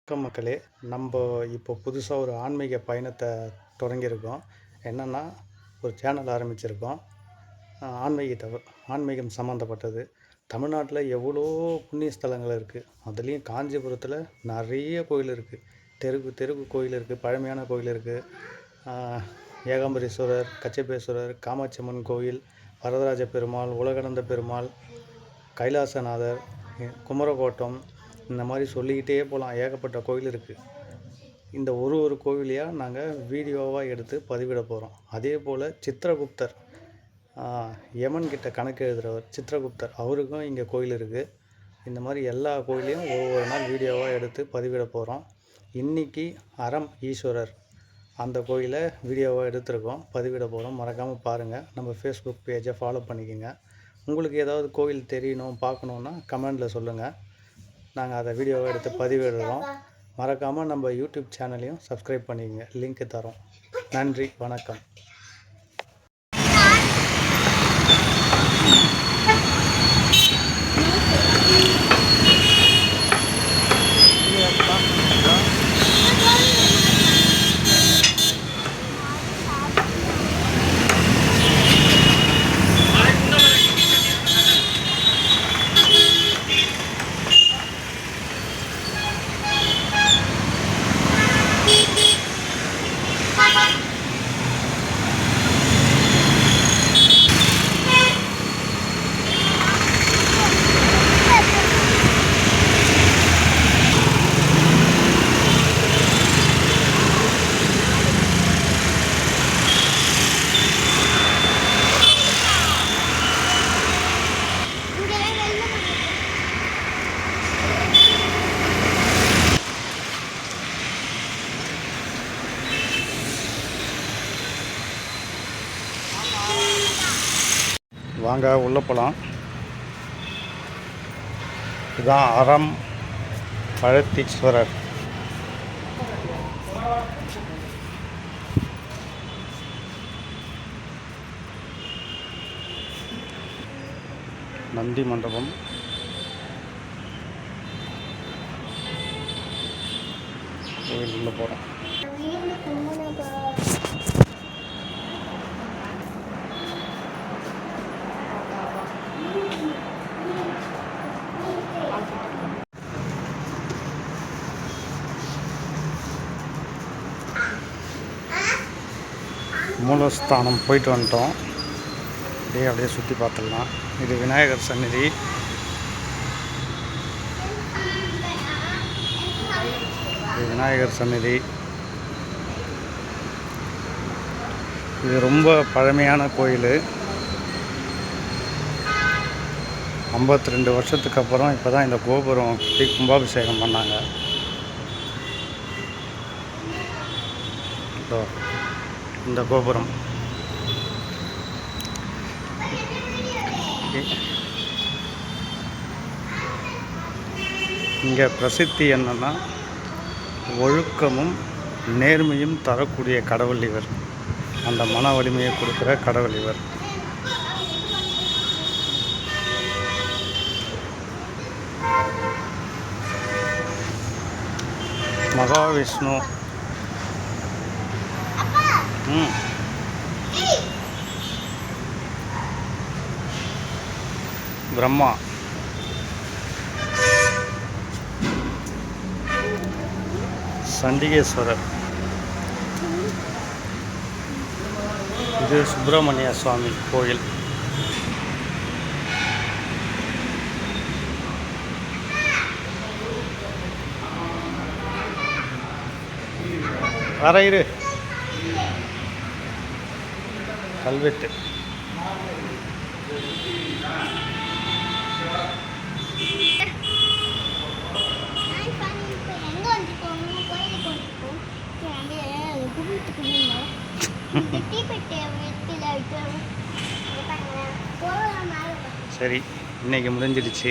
வணக்கம் மக்களே. நம்ம இப்போ புதுசாக ஒரு ஆன்மீக பயணத்தை தொடங்கியிருக்கோம். என்னென்னா, ஒரு சேனல் ஆரம்பிச்சிருக்கோம். ஆன்மீகம் சம்மந்தப்பட்டது. தமிழ்நாட்டில் எவ்வளோ புண்ணிய ஸ்தலங்கள் இருக்குது. அதுலேயும் காஞ்சிபுரத்தில் நிறைய கோயில் இருக்குது. தெருக்கு தெருக்கு கோயில் இருக்குது. பழமையான கோயில் இருக்குது. ஏகாம்பரேஸ்வரர், கச்சபேஸ்வரர், காமாட்சியம்மன் கோயில், வரதராஜ பெருமாள், உலகளந்த பெருமாள், கைலாசநாதர், குமரகோட்டம், இந்த மாதிரி சொல்லிக்கிட்டே போகலாம். ஏகப்பட்ட கோயில் இருக்குது. இந்த ஒரு கோவிலையாக நாங்கள் வீடியோவாக எடுத்து பதிவிட போகிறோம். அதே போல் சித்திரகுப்தர், யமன் கிட்ட கணக்கு எழுதுகிறவர் சித்திரகுப்தர், அவருக்கும் இங்கே கோயில் இருக்குது. இந்த மாதிரி எல்லா கோயிலையும் ஒவ்வொரு நாள் வீடியோவாக எடுத்து பதிவிட போகிறோம். இன்றைக்கி அறம் ஈஸ்வரர் அந்த கோயிலை வீடியோவாக எடுத்துருக்கோம், பதிவிட போகிறோம். மறக்காமல் பாருங்கள். நம்ம ஃபேஸ்புக் பேஜை ஃபாலோ பண்ணிக்கோங்க. உங்களுக்கு ஏதாவது கோவில் தெரியணும், பார்க்கணுன்னா கமெண்டில் சொல்லுங்கள். நாங்கள் அதை வீடியோவை எடுத்து பதிவிடுறோம். மறக்காமல் நம்ம யூடியூப் சேனலையும் சப்ஸ்கிரைப் பண்ணிக்கங்க. லிங்க்கு தரோம். நன்றி, வணக்கம். வாங்க உள்ளே போகலாம். இதுதான் அறம் பழத்தீஸ்வரர். நந்தி மண்டபம். கோயில் உள்ளே போகிறோம். மூலஸ்தானம் போயிட்டு வந்துட்டோம். அப்படியே சுற்றி பார்த்துடலாம். இது விநாயகர் சந்நிதி. இது ரொம்ப பழமையான கோயில். 52 வருஷத்துக்கு அப்புறம் இப்போ தான் இந்த கோபுரம் கும்பாபிஷேகம் பண்ணாங்க. இந்த கோபுரம் இங்கே பிரசித்தி என்னன்னா, ஒழுக்கமும் நேர்மையும் தரக்கூடிய கடவுள் இவர். அந்த மன வலிமையை கொடுக்குற கடவுள் இவர். மகாவிஷ்ணு, பிரம்மா, சண்டிகேஸ்வரர், இது சுப்பிரமணிய சுவாமி கோயில். வரையிறு கல்வெட்டு. சரி, இன்னைக்கு முடிஞ்சிடுச்சு.